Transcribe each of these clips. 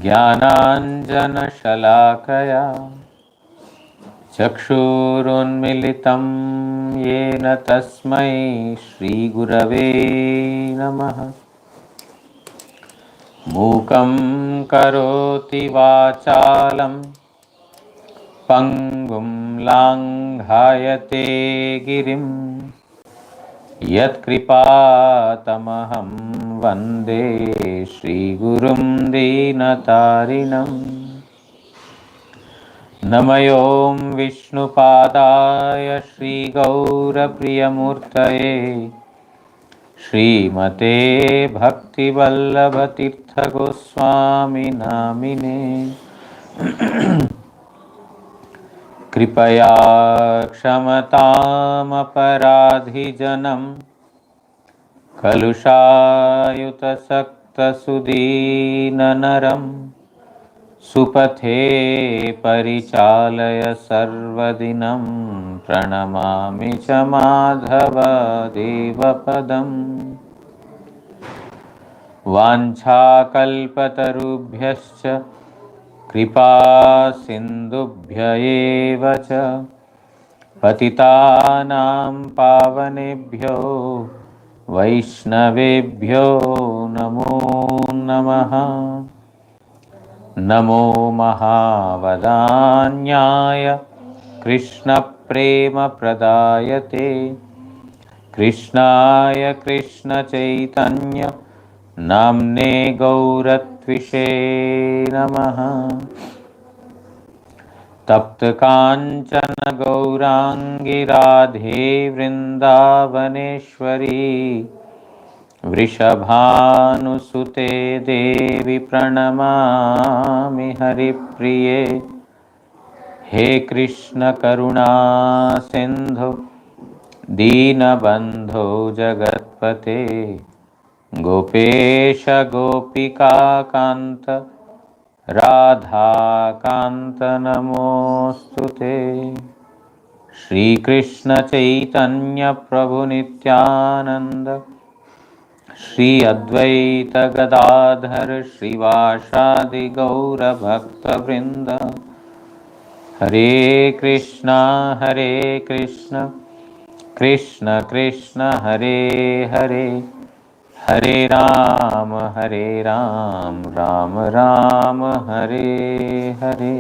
ज्ञानाञ्जनशलाकया चक्षुरुन्मिलितं येन तस्मै श्रीगुरवे नमः। मूकं करोति वाचालं पङ्गुं लाङ्घयते गिरिं यत्कृपातमहं वन्दे श्रीगुरुं दीनतारिणम्। नमयों विष्णुपादाय श्रीगौरप्रियमूर्तये श्रीमते भक्तिवल्लभतीर्थगोस्वामी नामिने। कृपया क्षमतामपराधिजनं कलुषायुतसक्तसुदीननरं सुपथे परिचालय सर्वदिनं प्रणमामि च माधवदेवपदम्। वाञ्छाकल्पतरुभ्यश्च कृपा सिन्धुभ्य एव च पतितानां पावनेभ्यो वैष्णवेभ्यो नमो नमः। नमो महावदान्याय कृष्णप्रेमप्रदायते कृष्णाय कृष्णचैतन्य नाम्ने गौरत्विषे नमः। तप्तकाञ्चन गौराङ्गी राधे वृन्दावनेश्वरी वृषभानुसुते देवी प्रणमामि हरिप्रिये। हे कृष्ण करुणा सिन्धु दीनबन्धो जगत्पते गोपेश गोपिकान्त राधाकान्त नमोऽस्तुते। श्रीकृष्ण चैतन्य प्रभु नित्यानंद श्री अद्वैत गदाधर श्रीवासादि गौर भक्तवृंद। हरे कृष्णा कृष्ण कृष्ण हरे हरे हरे राम राम राम हरे हरे।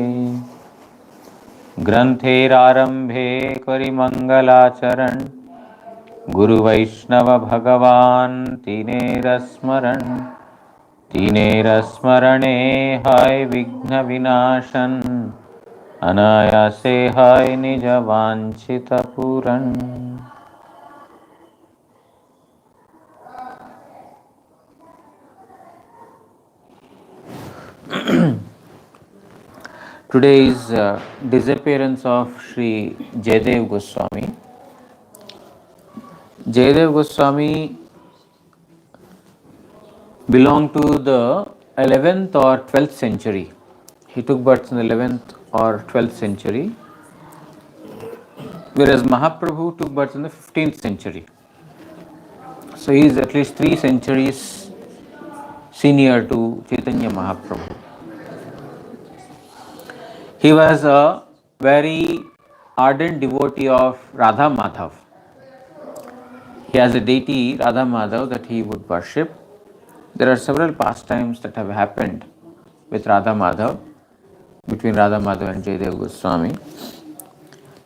ग्रंथेरारंभे करि मंगलाचरण गुरुवैष्णव भगवान तीनेरस्मरणे हाय विघ्न विनाशन अनायासे हाय निज वांछित पूरन। Today is disappearance of Sri Jayadeva Goswami. Jayadeva Goswami belonged to the 11th or 12th century. He took birth in the 11th or 12th century, whereas Mahaprabhu took birth in the 15th century. So he is at least 3 centuries senior to Chaitanya Mahaprabhu. He was a very ardent devotee of Radha Madhav. He has a deity, Radha Madhav, that he would worship. There are several pastimes that have happened with Radha Madhav, between Radha Madhav and Jayadeva Goswami.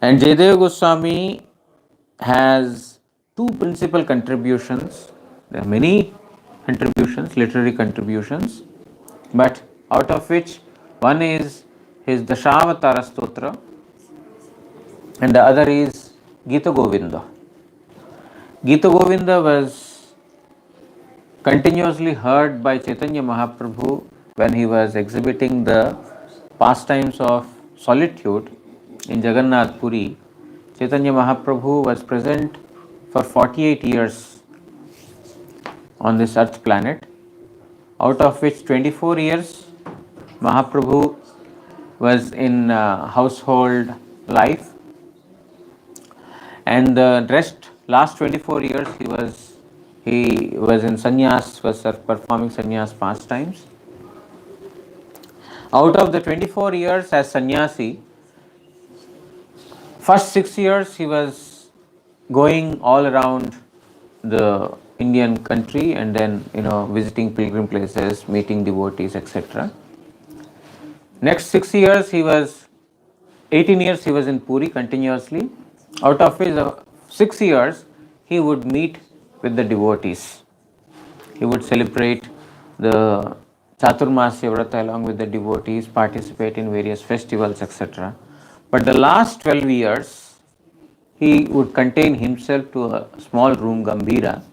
And Jayadeva Goswami has 2 principal contributions. There are many contributions, literary contributions, but out of which one is his Dashavatara Stotra and the other is Gita Govinda. Gita Govinda was continuously heard by Chaitanya Mahaprabhu when he was exhibiting the pastimes of solitude in Jagannath Puri. Chaitanya Mahaprabhu was present for 48 years on this earth planet, out of which 24 years Mahaprabhu was in household life, and the last 24 years he was in sannyas, was performing sannyas pastimes. Out of the 24 years as sannyasi, first 6 years he was going all around the Indian country and then visiting pilgrim places, meeting devotees, etc. Next 6 years he was 18 years he was in Puri continuously. Out of his 6 years he would meet with the devotees. He would celebrate the Chaturmasya Vrata along with the devotees, participate in various festivals, etc. But the last 12 years, he would contain himself to a small room, Gambira,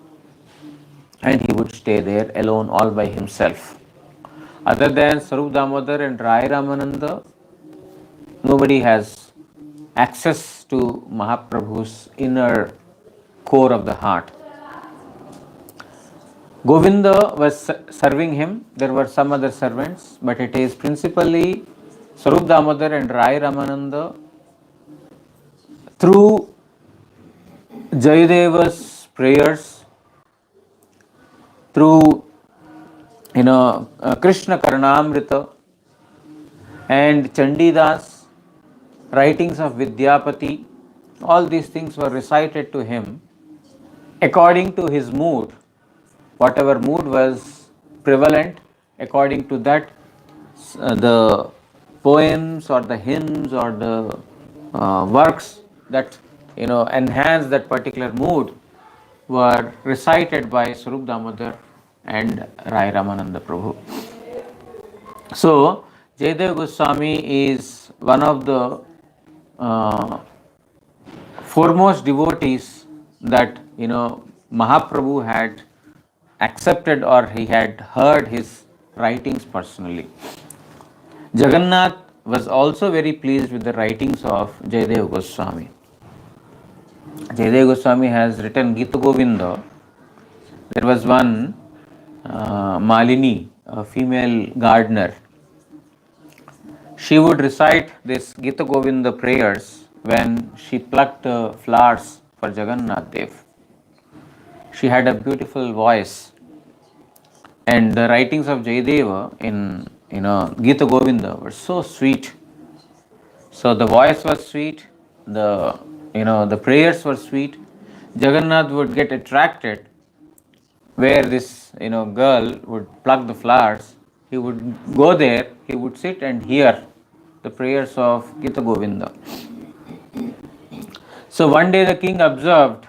and he would stay there alone, all by himself. Other than Sarup Damodar and Rai Ramananda, nobody has access to Mahaprabhu's inner core of the heart. Govinda was serving him. There were some other servants, but it is principally Sarup Damodar and Rai Ramananda through Jayadeva's prayers, through Krishna Karnamrita and Chandidas, writings of Vidyapati, all these things were recited to him according to his mood. Whatever mood was prevalent, according to that, the poems or the hymns or the works that enhance that particular mood were recited by Sarup Damodar and Rai Ramananda Prabhu. So, Jayadeva Goswami is one of the foremost devotees that Mahaprabhu had accepted or he had heard his writings personally. Jagannath was also very pleased with the writings of Jayadeva Goswami. Jayadeva Goswami has written Gita Govinda. There was one Malini, a female gardener. She would recite this Gita Govinda prayers when she plucked flowers for Jagannath Dev. She had a beautiful voice, and the writings of Jayadeva in Gita Govinda were so sweet. So the voice was sweet, the prayers were sweet. Jagannath would get attracted where this girl would pluck the flowers. He would go there, he would sit and hear the prayers of Gita Govinda. So one day the king observed,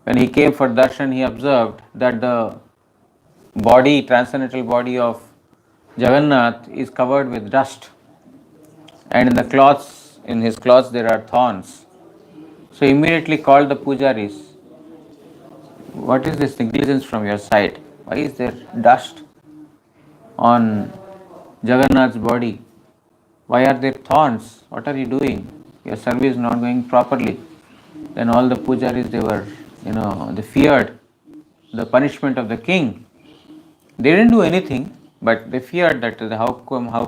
when he came for darshan, he observed that the body, transcendental body of Jagannath is covered with dust, and in his clothes there are thorns. So immediately called the pujaris. What is this negligence from your side? Why is there dust on Jagannath's body? Why are there thorns? What are you doing? Your service is not going properly. Then all the pujaris, they feared the punishment of the king. They didn't do anything, but they feared that how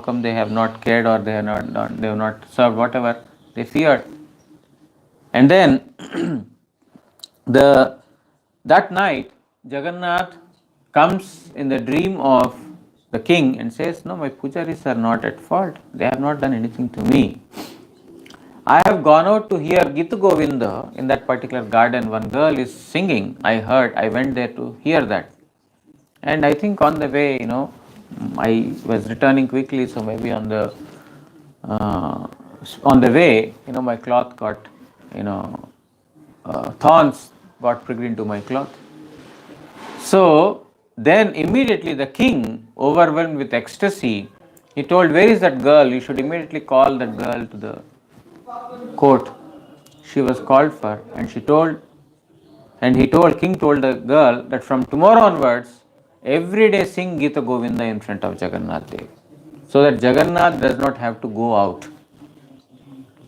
come they have not cared or they have not served, whatever they feared. And then that night Jagannath comes in the dream of the king and says, "No, my pujaris are not at fault. They have not done anything to me. I have gone out to hear Gita Govinda in that particular garden. One girl is singing. I went there to hear that. And I think on the way, I was returning quickly, so maybe on the way, my cloth got, thorns got pricked into my cloth." So then immediately the king, overwhelmed with ecstasy, he told, "Where is that girl? You should immediately call that girl to the court." She was called for, and king told the girl that from tomorrow onwards, every day sing Gita Govinda in front of Jagannath Dev, so that Jagannath does not have to go out.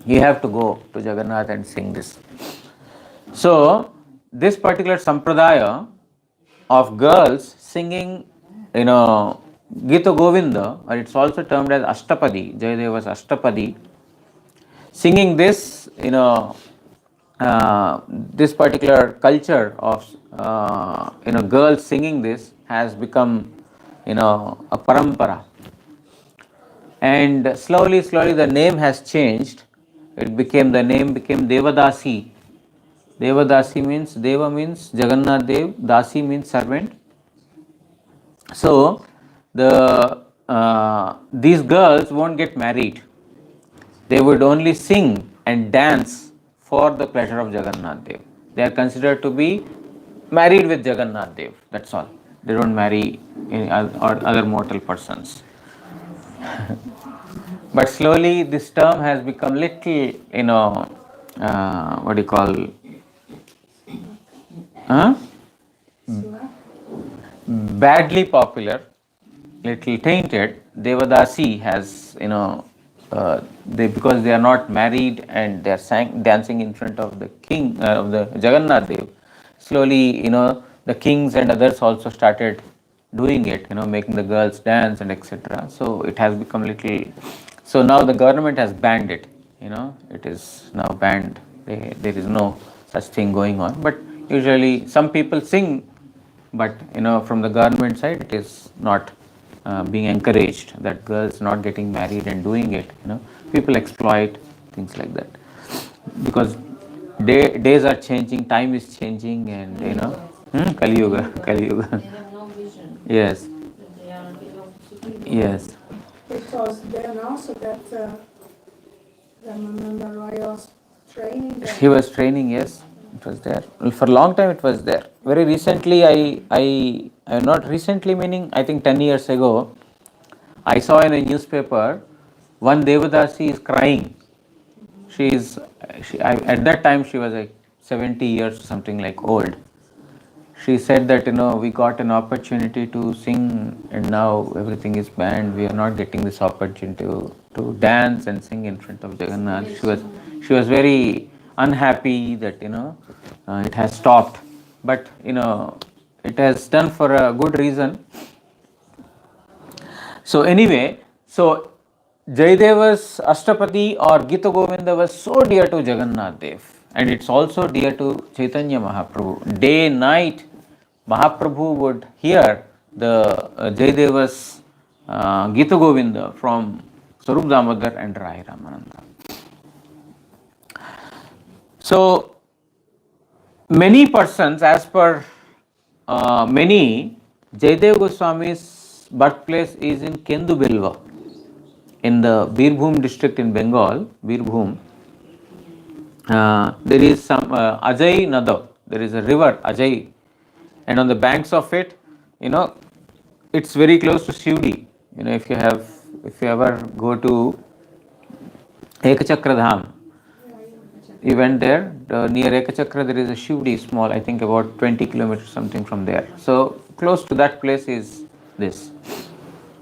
You have to go to Jagannath and sing this. So this particular sampradaya of girls singing, Gita Govinda, or it's also termed as Ashtapadi, Jayadeva's Ashtapadi, singing this, this particular culture of, girls singing this has become, a parampara. And slowly, slowly the name has changed. The name became Devadasi. Devadasi means, Deva means Jagannath Dev, Dasi means servant. So these girls won't get married. They would only sing and dance for the pleasure of Jagannath Dev. They are considered to be married with Jagannath Dev. That's all. They don't marry any other mortal persons. But slowly this term has become little, what do you call, huh? Badly popular, little tainted. Devadasi has, they, because they are not married and they are dancing in front of the king, of the Jagannath Dev. Slowly, the kings and others also started doing it, making the girls dance and etc. So it has become little. So now the government has banned it. It is now banned. There is no such thing going on. But usually some people sing, but from the government side it is not being encouraged, that girls not getting married and doing it. People exploit things like that, because days are changing, time is changing, and Kali Yuga, Kali Yuga. They have no vision. Yes, That they are superior. yes. It was then also that remember I was training there. He was training, yes, it was there. Well, for a long time it was there. Very recently, I not recently meaning I think 10 years ago, I saw in a newspaper one Devadasi is crying. At that time she was like 70 years something like old. She said that we got an opportunity to sing and now everything is banned. We are not getting this opportunity to dance and sing in front of Jagannath. She was very unhappy that it has stopped, but it has done for a good reason. So anyway, so Jayadeva's Ashtapadi or Gita Govinda was so dear to Jagannath Dev, and it's also dear to Chaitanya Mahaprabhu. Day, night, Mahaprabhu would hear the Jayadeva's Gita Govinda from Swarup Damodar and Rai Ramananda. So many persons, as per many, Jayadeva Goswami's birthplace is in Kendubilva, in the Birbhum district in Bengal. Birbhum. There is some Ajay Nada. There is a river Ajay, and on the banks of it, it's very close to Shivdi. If you ever go to Ekachakra Dham, you went there, near Ekachakra there is a Shivdi, small, I think about 20 kilometers something from there. So close to that place is this.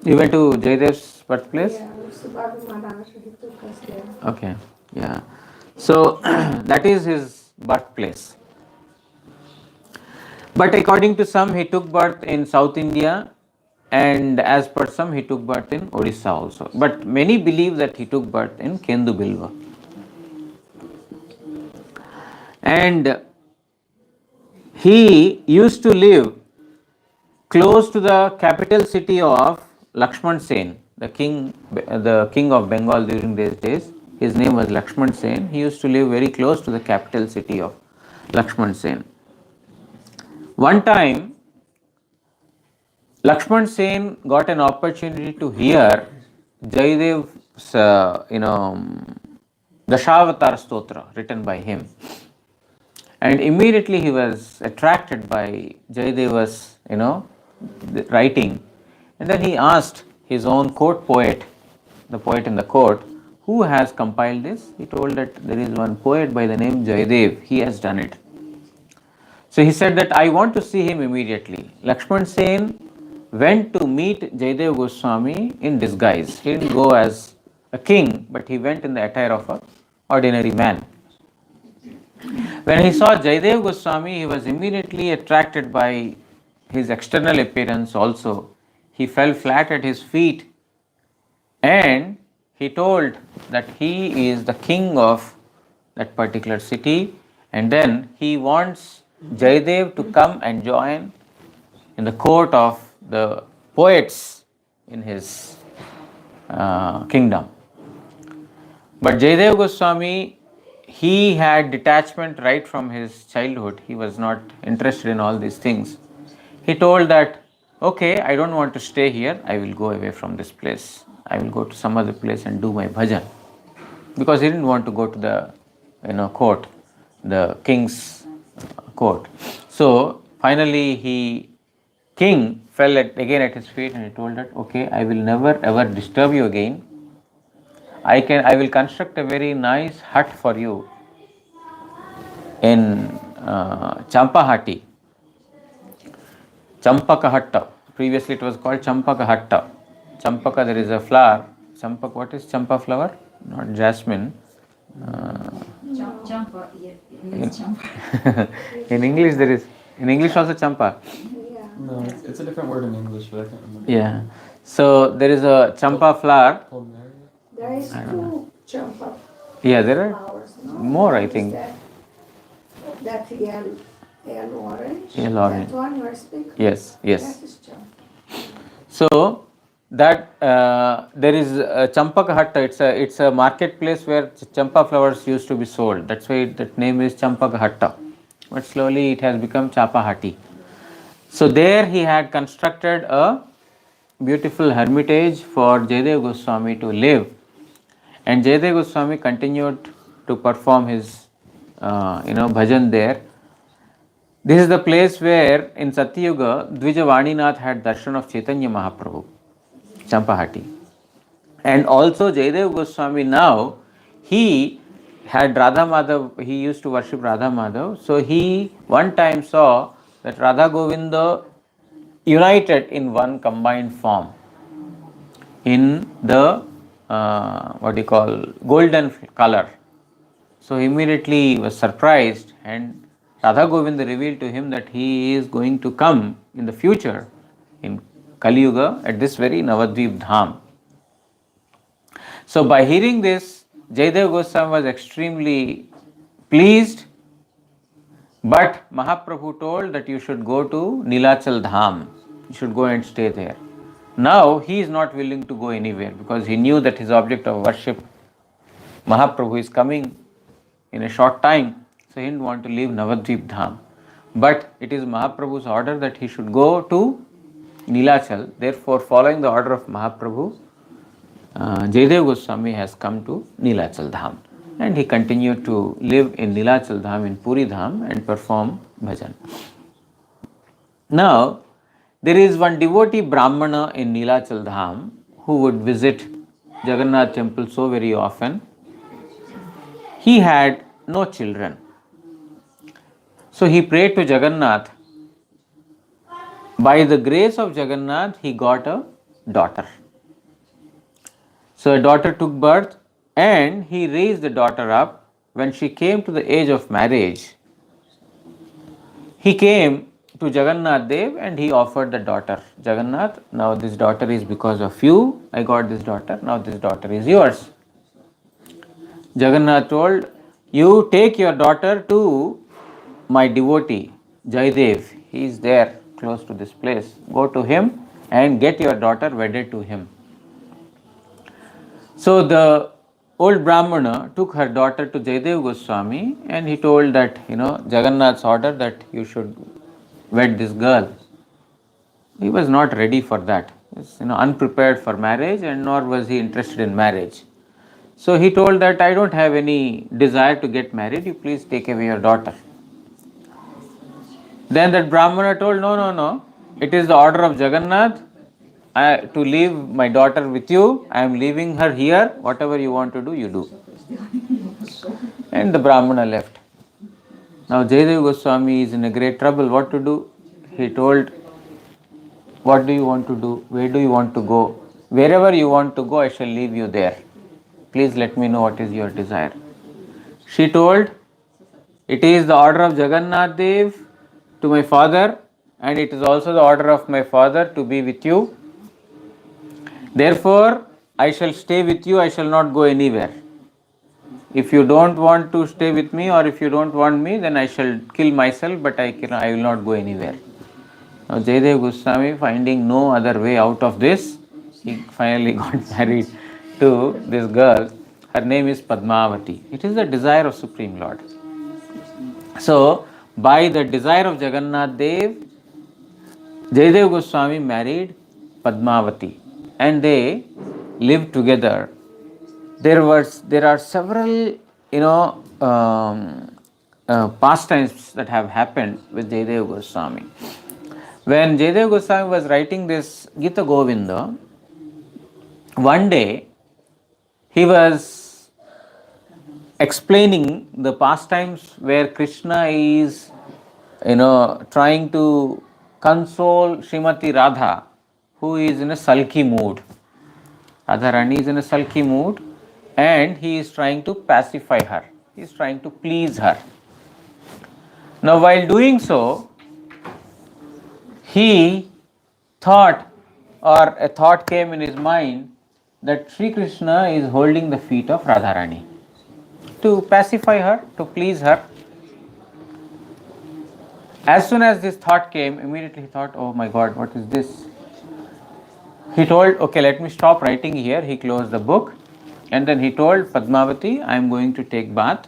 You went to Jayadev's birthplace? Yeah, Subhaga Maharaj, he took us there. Okay, yeah. So that is his birthplace. But according to some, he took birth in South India, and as per some, he took birth in Odisha also. But many believe that he took birth in Kendubilva. And he used to live close to the capital city of Lakshman Sen, the king of Bengal during these days. His name was Lakshman Sen. He used to live very close to the capital city of Lakshman Sen. One time, Lakshman Sen got an opportunity to hear Jayadev's, Dashavatar Stotra written by him. And immediately he was attracted by Jayadeva's, writing. And then he asked his own court poet, the poet in the court, who has compiled this? He told that there is one poet by the name Jayadev. He has done it. So he said that I want to see him immediately. Lakshman Sen went to meet Jayadeva Goswami in disguise. He didn't go as a king, but he went in the attire of an ordinary man. When he saw Jayadeva Goswami, he was immediately attracted by his external appearance also. He fell flat at his feet and he told that he is the king of that particular city, and then he wants Jayadev to come and join in the court of the poets in his kingdom. But Jayadeva Goswami, he had detachment right from his childhood. He was not interested in all these things. He told that, okay, I don't want to stay here. I will go away from this place. I will go to some other place and do my bhajan. Because he didn't want to go to the court, the king's court. So finally king fell again at his feet and he told that, okay, I will never ever disturb you again. I will construct a very nice hut for you in Champahati, Champakahatta. Previously it was called Champakahatta. Champaka, there is a flower. Champak, what is champa flower? Not jasmine. Champa, yeah, In, champa. in English there is, in English also champa. Yeah. No, it's a different word in English, but I can't remember. Yeah. So there is a champa flower. Pulmonary? There is two champa Yeah, there are flowers, no? more, I Is think. That yellow orange? Yellow orange. That one you are speaking? Yes, yes. That is champa. So that there is a Champaka Hatta. It's a marketplace where champa flowers used to be sold. That's why that name is Champaka Hatta. But slowly it has become Chapahati. So there he had constructed a beautiful hermitage for Jayadeva Goswami to live, and Jayadeva Goswami continued to perform his bhajan there. This is the place where in Satyuga Dvija Vaninath had darshan of Chaitanya Mahaprabhu, Champahati. And also Jayadeva Goswami now, he had Radha Madhav, he used to worship Radha Madhav. So he one time saw that Radha Govinda united in one combined form in the golden color. So immediately he was surprised, and Radha Govinda revealed to him that he is going to come in the future in Kali Yuga at this very Navadvip Dham. So by hearing this, Jayadeva Goswami was extremely pleased, but Mahaprabhu told that you should go to Nilachal Dham, you should go and stay there. Now he is not willing to go anywhere because he knew that his object of worship, Mahaprabhu, is coming in a short time, so he didn't want to leave Navadvip Dham. But it is Mahaprabhu's order that he should go to Nilachal. Therefore, following the order of Mahaprabhu, Jayadeva Goswami has come to Nilachal Dham, and he continued to live in Nilachal Dham, in Puri Dham, and perform bhajan. Now, there is one devotee Brahmana in Nilachal Dham who would visit Jagannath temple so very often. He had no children. So he prayed to Jagannath. By the grace of Jagannath, he got a daughter. So a daughter took birth, and he raised the daughter up. When she came to the age of marriage, he came to Jagannath Dev and he offered the daughter. Jagannath, now this daughter is because of you. I got this daughter. Now this daughter is yours. Jagannath told, you take your daughter to my devotee, Jayadev. He is there close to this place. Go to him and get your daughter wedded to him. So the old Brahmana took her daughter to Jayadeva Goswami, and he told that, Jagannath's order that you should wed this girl. He was not ready for that. He was, unprepared for marriage, and nor was he interested in marriage. So he told that I don't have any desire to get married, you please take away your daughter. Then that Brahmana told, no, it is the order of Jagannath to leave my daughter with you. I am leaving her here, whatever you want to do, you do. And the Brahmana left. Now Jayadeva Goswami is in a great trouble. What to do? He told, what do you want to do? Where do you want to go? Wherever you want to go, I shall leave you there. Please let me know what is your desire. She told, it is the order of Jagannath Dev to my father, and it is also the order of my father to be with you. Therefore, I shall stay with you, I shall not go anywhere. If you don't want to stay with me, or if you don't want me, then I shall kill myself, but I will not go anywhere. Now Jayadeva Goswami, finding no other way out of this, he finally got married to this girl. Her name is Padmavati. It is the desire of Supreme Lord. So, by the desire of Jagannath Dev, Jayadeva Goswami married Padmavati and they lived together. There are several, pastimes that have happened with Jayadeva Goswami. When Jayadeva Goswami was writing this Gita Govinda, one day he was explaining the pastimes where Krishna is, trying to console Srimati Radha, who is in a sulky mood. Radharani is in a sulky mood and he is trying to pacify her. He is trying to please her. Now, while doing so, he thought, or a thought came in his mind, that Sri Krishna is holding the feet of Radharani to pacify her, to please her. As soon as this thought came, immediately he thought, oh my God, what is this? He told, okay, let me stop writing here. He closed the book and then he told Padmavati, I am going to take bath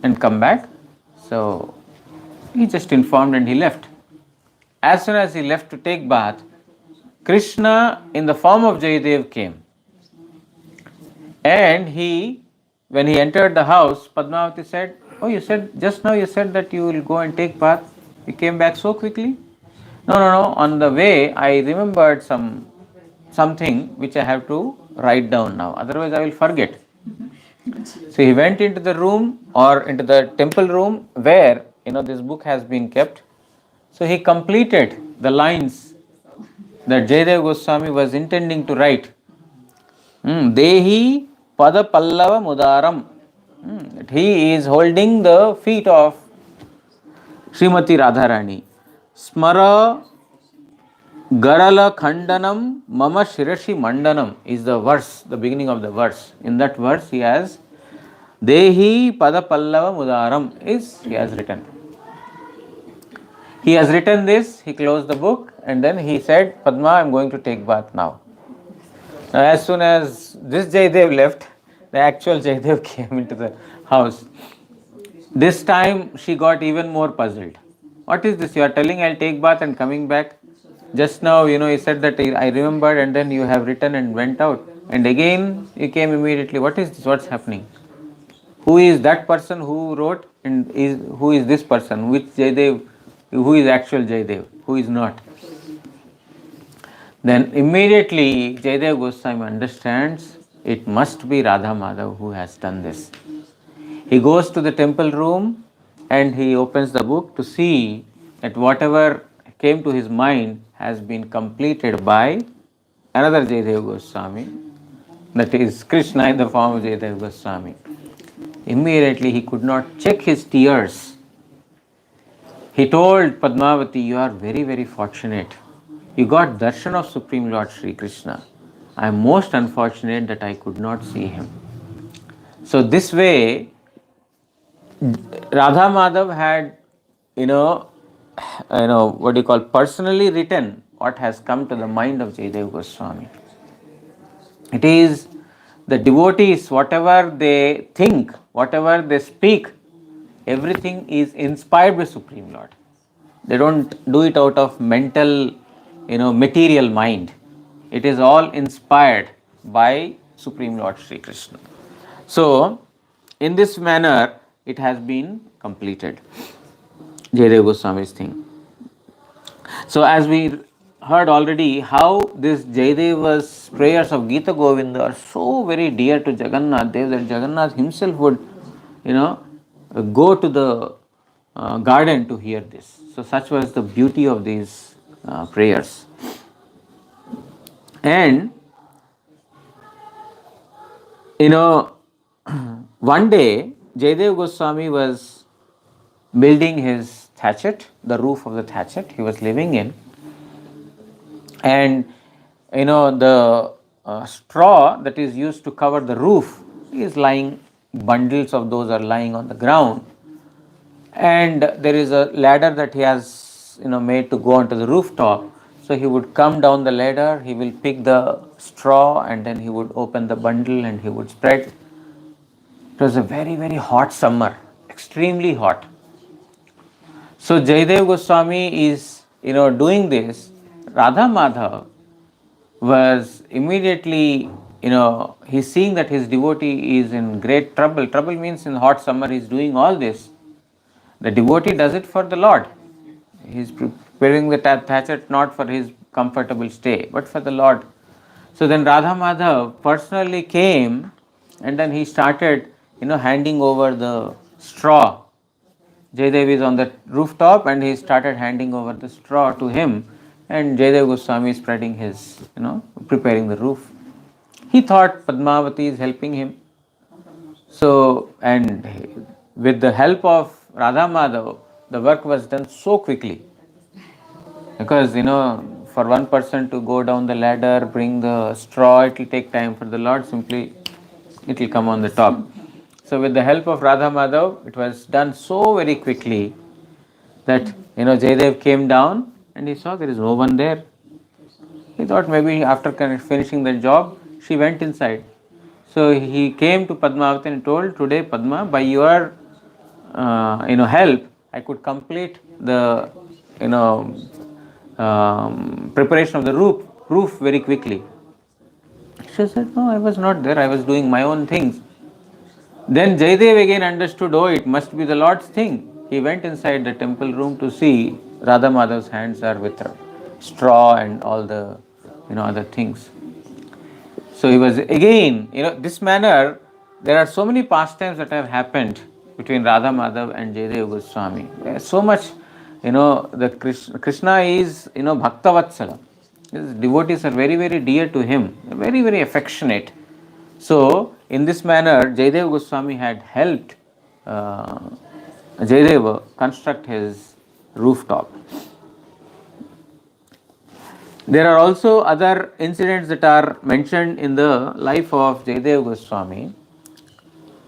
and come back. So he just informed and he left. As soon as he left to take bath, Krishna in the form of Jayadev came. And when he entered the house, Padmavati said, oh, just now you said that you will go and take bath. You came back so quickly? No. On the way, I remembered something which I have to write down now. Otherwise, I will forget. So he went into the room or into the temple room where this book has been kept. So he completed the lines that Jayadeva Goswami was intending to write. Dehi pada pallava mudaram. He is holding the feet of Srimati Radharani. Smara Garala Khandanam Mama Shirashi Mandanam is the verse, the beginning of the verse. In that verse he has Dehi Pada Pallava Mudaram he has written. He has written this, he closed the book and then he said, Padma, I am going to take bath now. Now as soon as this Jayadev left, the actual Jayadev came into the house. This time she got even more puzzled. What is this? You are telling I'll take bath and coming back. Just now, you said that I remembered and then you have written and went out. And again you came immediately. What is this? What's happening? Who is that person who wrote and who is this person? Which Jayadev? Who is actual Jayadev? Who is not? Then immediately Jayadeva Goswami understands it must be Radha Madhav who has done this. He goes to the temple room and he opens the book to see that whatever came to his mind has been completed by another Jayadeva Goswami, that is Krishna in the form of Jayadeva Goswami. Immediately he could not check his tears. He told Padmavati, you are very, very fortunate. You got darshan of Supreme Lord Sri Krishna. I am most unfortunate that I could not see him. So this way, Radha Madhav had, personally written what has come to the mind of Jayadeva Goswami. It is the devotees, whatever they think, whatever they speak, everything is inspired by Supreme Lord. They don't do it out of mental, material mind. It is all inspired by Supreme Lord Sri Krishna. So, in this manner, it has been completed. Jayadeva Goswami's thing. So, as we heard already, how this Jayadeva's prayers of Gita Govinda are so very dear to Jagannath Dev that Jagannath himself would, go to the garden to hear this. So, such was the beauty of these prayers. And, one day, Jayadeva Goswami was building his thatchet, the roof of the thatchet he was living in. And, the straw that is used to cover the roof is lying, bundles of those are lying on the ground. And there is a ladder that he has, made to go onto the rooftop. So So he would come down the ladder, he will pick the straw and then he would open the bundle and he would spread. It was a very, very hot summer, extremely hot. So Jayadeva Goswami is, doing this. Radha Madhav was immediately, he's seeing that his devotee is in great trouble. Trouble means in hot summer he's doing all this. The devotee does it for the Lord. He's preparing the thatchet not for his comfortable stay, but for the Lord. So then Radha Madhav personally came and then he started, handing over the straw. Jayadev is on the rooftop and he started handing over the straw to him, and Jayadeva Goswami is spreading his, preparing the roof. He thought Padmavati is helping him. So, and with the help of Radha Madhav, the work was done so quickly. Because, for one person to go down the ladder, bring the straw, it will take time. For the Lord, simply it will come on the top. So with the help of Radha Madhav, it was done so very quickly that, Jayadev came down and he saw there is no one there. He thought maybe after finishing the job, she went inside. So he came to Padmavati and told, today Padma, by your, help, I could complete the, preparation of the roof very quickly. She said, no, I was not there. I was doing my own things. Then Jayadev again understood, oh, it must be the Lord's thing. He went inside the temple room to see Radha Madhav's hands are with straw and all the, other things. So he was again, this manner, there are so many pastimes that have happened between Radha Madhav and Jayadeva Goswami. There's so much, the Krishna is, Bhaktavatsala. His devotees are very, very dear to him, very, very affectionate. So, in this manner, Jayadeva Goswami had helped Jayadeva construct his rooftop. There are also other incidents that are mentioned in the life of Jayadeva Goswami,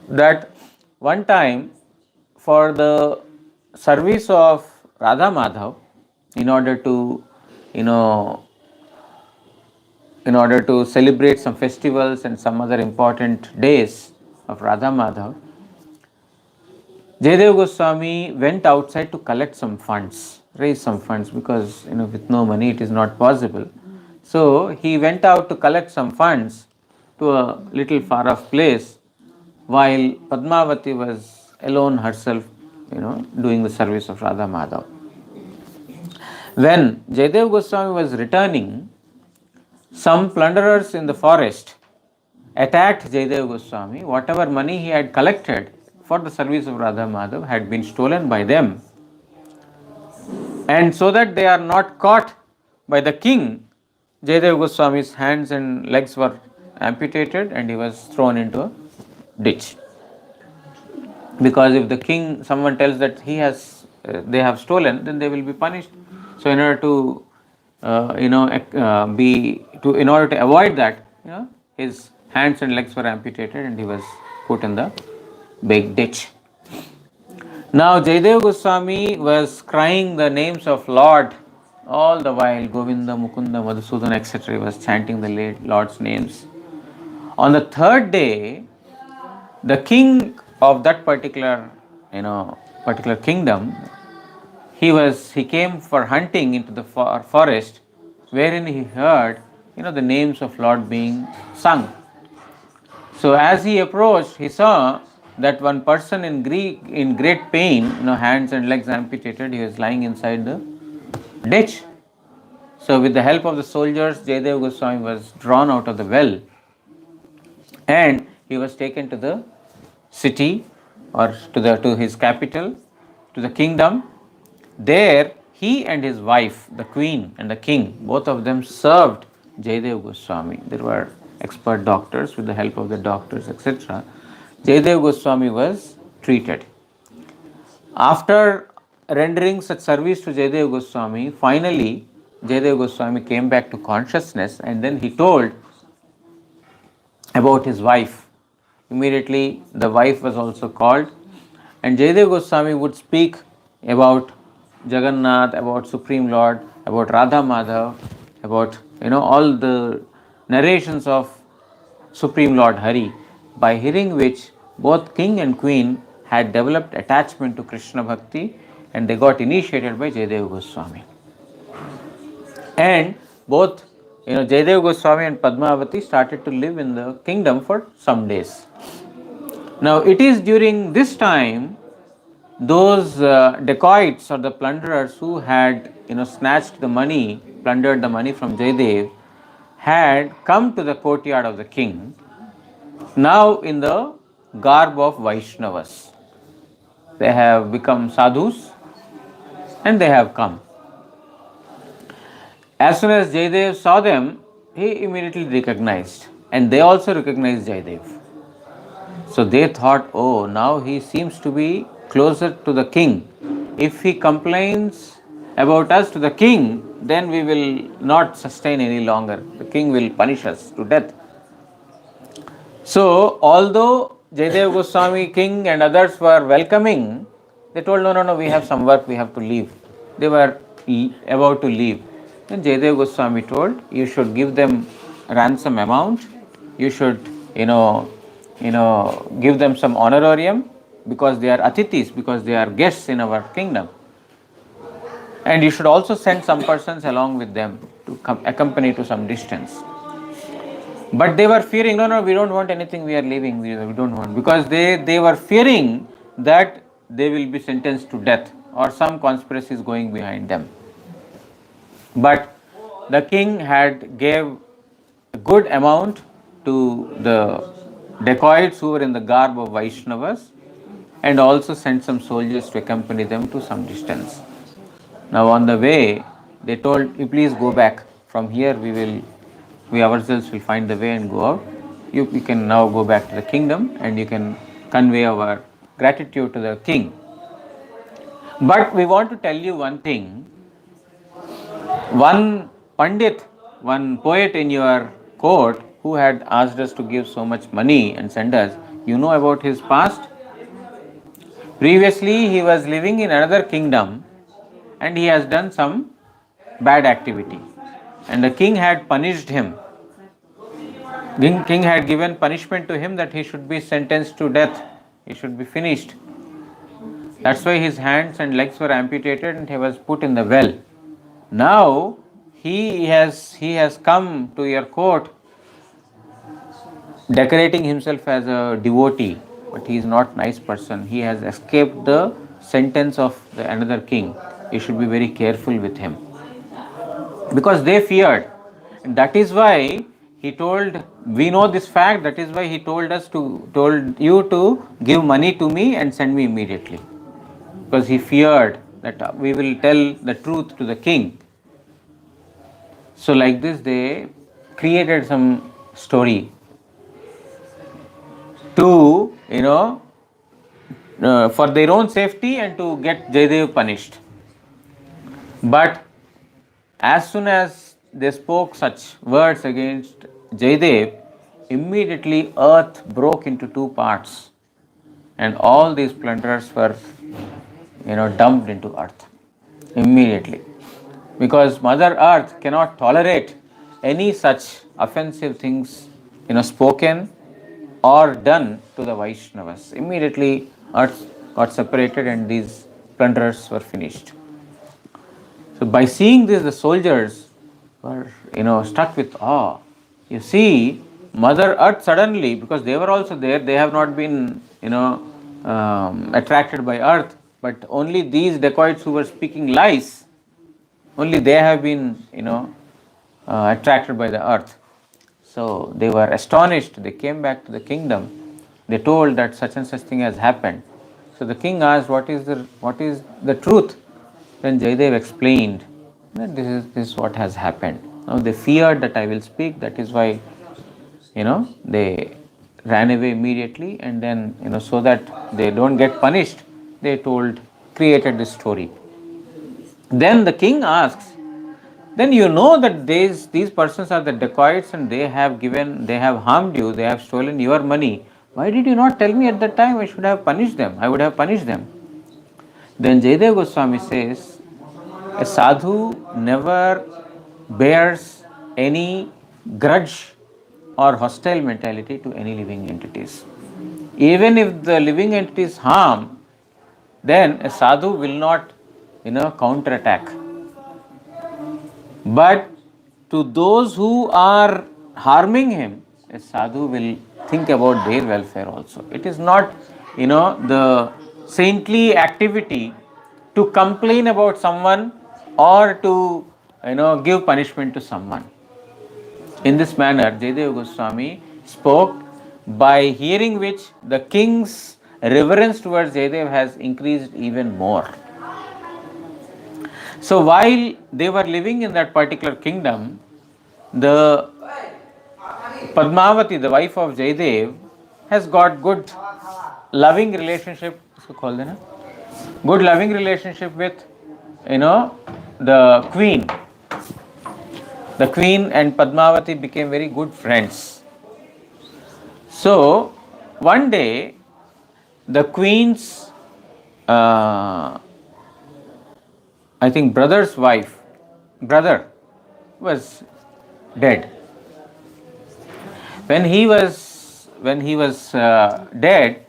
that one time for the service of Radha Madhav, in order to celebrate some festivals and some other important days of Radha Madhav, Jayadeva Goswami went outside to collect some funds, raise some funds, because with no money it is not possible. So he went out to collect some funds to a little far off place, while Padmavati was alone herself, doing the service of Radha Madhav. When Jayadeva Goswami was returning, some plunderers in the forest attacked Jayadeva Goswami. Whatever money he had collected for the service of Radha Madhav had been stolen by them. And so that they are not caught by the king, Jayadeva Goswami's hands and legs were amputated and he was thrown into a ditch. Because if the king, someone tells that they have stolen, then they will be punished. So in order to in order to avoid that, his hands and legs were amputated and he was put in the big ditch. Now Jayadeva Goswami was crying the names of Lord all the while, Govinda, Mukunda, Madhusudana, etc. He was chanting the Lord's names. On the third day, the king of that particular kingdom, he came for hunting into the forest, wherein he heard, the names of Lord being sung. So as he approached, he saw that one person in great pain, hands and legs amputated, he was lying inside the ditch. So with the help of the soldiers, Jayadeva Goswami was drawn out of the well and he was taken to the city or to his capital, to the kingdom. There he and his wife, the queen and the king, both of them served Jayadeva Goswami. There were expert doctors. With the help of the doctors, etc., Jayadeva Goswami was treated. After rendering such service to Jayadeva Goswami, finally Jayadeva Goswami came back to consciousness and then he told about his wife. Immediately the wife was also called and Jayadeva Goswami would speak about Jagannath, about Supreme Lord, about Radha Madhav, about all the narrations of Supreme Lord Hari, by hearing which both king and queen had developed attachment to Krishna Bhakti, and they got initiated by Jayadeva Goswami. And both Jayadeva Goswami and Padmavati started to live in the kingdom for some days. Now it is during this time those dacoits or the plunderers who had snatched the money, plundered the money from Jayadev, had come to the courtyard of the king, now in the garb of Vaishnavas. They have become sadhus and they have come. As soon as Jayadev saw them, he immediately recognized, and they also recognized Jayadev. So they thought, oh, now he seems to be closer to the king. If he complains about us to the king, then we will not sustain any longer. The king will punish us to death. So, although Jayadeva Goswami, king and others were welcoming, they told, no, we have some work, we have to leave. They were about to leave. Then Jayadeva Goswami told, you should give them ransom amount, you should, give them some honorarium, because they are atithis, because they are guests in our kingdom. And you should also send some persons along with them to accompany to some distance. But they were fearing, no, we don't want anything, we are leaving, we don't want. Because they were fearing that they will be sentenced to death or some conspiracy is going behind them. But the king had gave a good amount to the dacoits who were in the garb of Vaishnavas, and also sent some soldiers to accompany them to some distance. Now on the way, they told, you please go back. From here we ourselves will find the way and go out. You can now go back to the kingdom and you can convey our gratitude to the king. But we want to tell you one thing. One Pandit, one poet in your court who had asked us to give so much money and send us, you know about his past? Previously, he was living in another kingdom and he has done some bad activity. And the king had punished him. The king had given punishment to him that he should be sentenced to death. He should be finished. That's why his hands and legs were amputated and he was put in the well. Now he has come to your court decorating himself as a devotee, but he is not a nice person. He has escaped the sentence of another king. You should be very careful with him. Because they feared. And that is why he told, we know this fact, that is why he told you to give money to me and send me immediately. Because he feared that we will tell the truth to the king. So like this they created some story to, for their own safety and to get Jayadev punished. But as soon as they spoke such words against Jayadev, immediately earth broke into two parts and all these plunderers were dumped into earth immediately. Because Mother Earth cannot tolerate any such offensive things spoken or done to the Vaishnavas. Immediately earth got separated and these plunderers were finished. So by seeing this, the soldiers were struck with awe. You see, Mother Earth suddenly, because they were also there, they have not been attracted by earth, but only these dacoits who were speaking lies, only they have been attracted by the earth. So they were astonished. They came back to the kingdom. They told that such and such thing has happened. So the king asked, what is the truth? Then Jayadev explained that this is what has happened. Now they feared that I will speak. That is why they ran away immediately, and then so that they don't get punished, they created this story. Then the king asks, then that these persons are the dacoits and they have harmed you, they have stolen your money. Why did you not tell me at that time? I should have punished them. I would have punished them. Then Jayadeva Goswami says, a sadhu never bears any grudge or hostile mentality to any living entities. Even if the living entities harm, then a sadhu will not, counterattack. But to those who are harming him, a sadhu will think about their welfare also. It is not, the saintly activity to complain about someone or to, give punishment to someone. In this manner, Jayadeva Goswami spoke, by hearing which the king's reverence towards Jayadeva has increased even more. So while they were living in that particular kingdom, the Padmavati, the wife of Jayadev, has got good loving relationship. Good loving relationship with, the queen. The queen and Padmavati became very good friends. So one day, the queen's, I think brother was dead. When he was dead,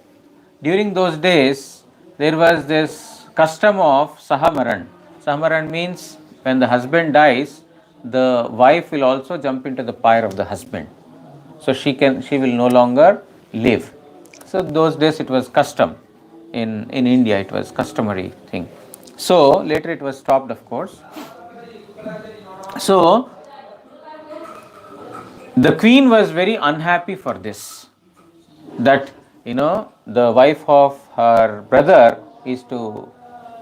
during those days there was this custom of Sahamaran. Sahamaran means when the husband dies, the wife will also jump into the pyre of the husband. So she will no longer live. So those days it was custom. In India it was customary thing. So later it was stopped, of course. So the queen was very unhappy for this, that the wife of her brother is to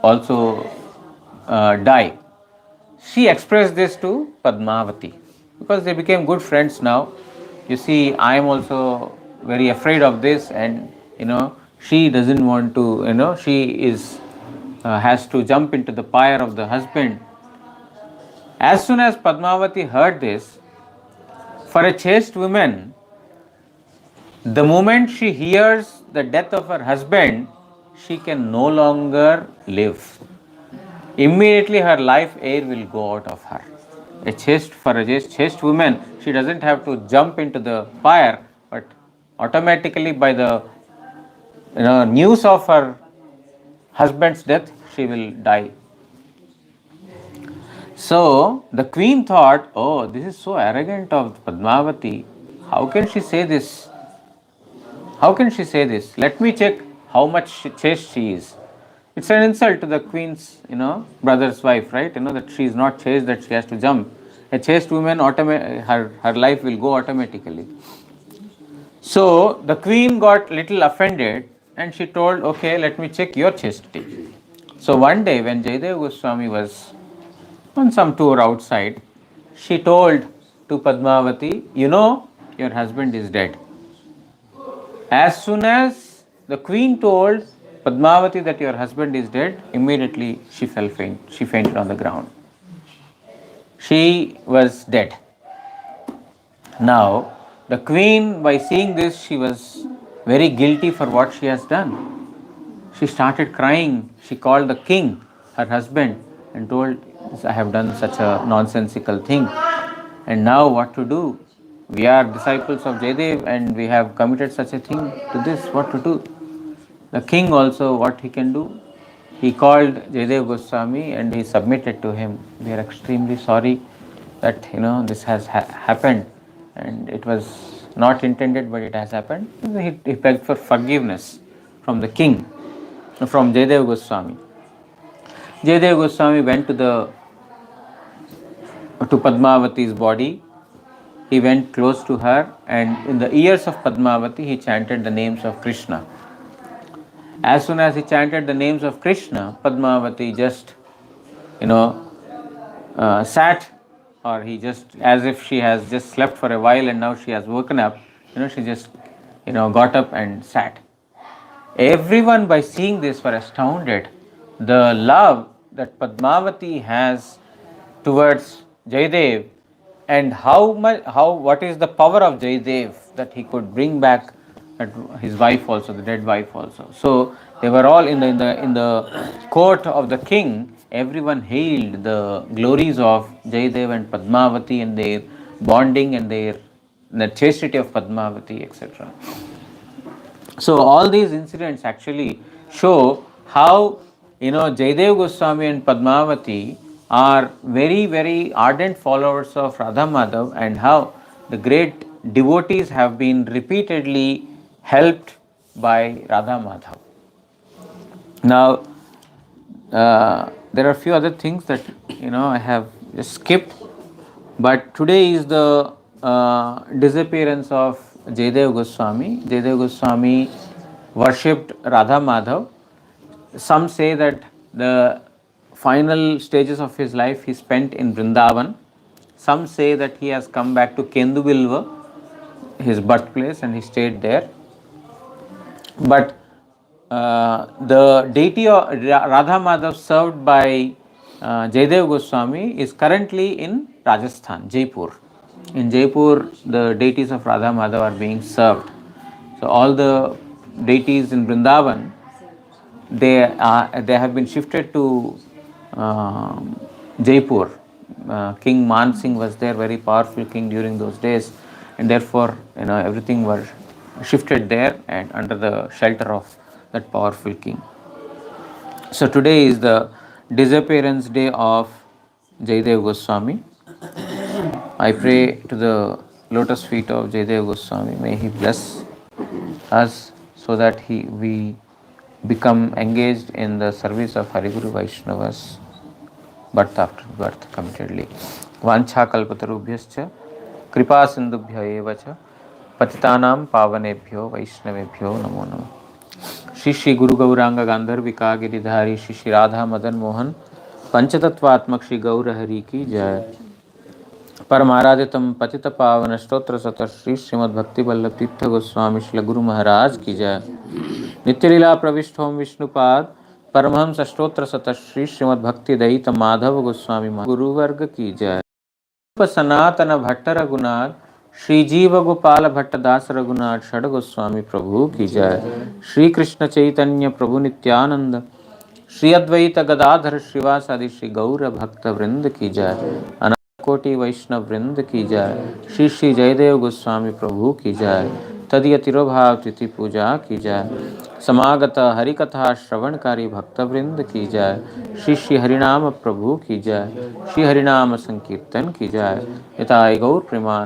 also die. She expressed this to Padmavati because they became good friends now. You see, I am also very afraid of this, and she doesn't want to. She is has to jump into the pyre of the husband. As soon as Padmavati heard this, for a chaste woman, the moment she hears the death of her husband, she can no longer live. Immediately her life air will go out of her. For a chaste woman, she doesn't have to jump into the fire, but automatically by the news of her husband's death, she will die. So the queen thought, oh, this is so arrogant of Padmavati. How can she say this? How can she say this? Let me check how much chaste she is. It's an insult to the queen's, brother's wife, right? That she is not chaste, that she has to jump. A chaste woman, her life will go automatically. So the queen got little offended and she told, okay, let me check your chastity. So one day when Jayadeva Goswami was on some tour outside, she told to Padmavati, your husband is dead. As soon as the queen told Padmavati that your husband is dead, immediately she fell faint. She fainted on the ground. She was dead. Now, the queen, by seeing this, she was very guilty for what she has done. She started crying. She called the king, her husband, and told, I have done such a nonsensical thing. And now what to do? We are disciples of Jayadeva and we have committed such a thing to this. What to do? The king also, what he can do? He called Jayadeva Goswami and he submitted to him. We are extremely sorry that this has happened, and it was not intended, but it has happened. He begged for forgiveness from the king, from Jayadeva Goswami. Jayadeva Goswami went to Padmavati's body. He went close to her, and in the ears of Padmavati he chanted the names of Krishna. As soon as he chanted the names of Krishna, Padmavati just sat, or he just, as if she has just slept for a while and now she has woken up, she just got up and sat. Everyone, by seeing this, were astounded. The love that Padmavati has towards Jayadev, and what is the power of Jayadev, that he could bring back his wife also, the dead wife also. So they were all in the court of the king. Everyone hailed the glories of Jayadev and Padmavati and their bonding and the chastity of Padmavati, etc. So all these incidents actually show how Jayadeva Goswami and Padmavati are very, very ardent followers of Radha Madhav, and how the great devotees have been repeatedly helped by Radha Madhav. Now, there are a few other things that I have just skipped, but today is the disappearance of Jayadeva Goswami. Jayadeva Goswami worshipped Radha Madhav. Some say that the final stages of his life he spent in Vrindavan. Some say that he has come back to Kendubilva, his birthplace, and he stayed there. But the deity of Radha Madhav served by Jayadeva Goswami is currently in Rajasthan, Jaipur. In Jaipur, the deities of Radha Madhav are being served. So all the deities in Vrindavan, they have been shifted to Jaipur. King Man Singh was there, very powerful king during those days, and therefore everything was shifted there and under the shelter of that powerful king. So today is the disappearance day of Jayadeva Goswami. I pray to the lotus feet of Jayadeva Goswami, may he bless us so that we become engaged in the service of Hariguru Vaishnavas birth after birth committedly. Vancha kalpatarubhyascha kripa sindubhya eva cha patitanam pavanebhyo vaishnavebhyo namo namo. Shri Shri Guru Gauranga Gandharvika Giridhari Shri Shri Radha Madan Mohan Panchatattvatmak Shri Gaura Hari ki Jai. परमाराधितम पतित पावन स्तोत्र सत श्री श्रीमद् भक्ति वल्लभ तीर्थ गोस्वामी श्री गुरु महाराज की जय. नित्य लीला प्रविष्ट होम विष्णुपाद परमहंस स्तोत्र सत श्री श्रीमद् भक्ति दयित माधव गोस्वामी गुरुवर्ग की जय. सनातन भट्ट रघुनाथ श्री जीव गोपाल भट्ट दास रघुनाथ षड गोस्वामी प्रभु की जय. श्री कृष्ण चैतन्य प्रभु नित्यानंद श्री अद्वैत गदाधर श्रीवासादि श्री गौर भक्त वृंद की जय. कोटि वैष्णव वृंद की जय. श्री श्री जयदेव गोस्वामी प्रभु की जय. तदीयतिरोभाव तिथि पूजा की जय. समागत हरिकथा श्रवणकारी भक्त वृंद की जय. श्री श्री हरिनाम प्रभु की जय. श्री हरिनाम संकीर्तन की जय. यथाय गौर प्रेमान.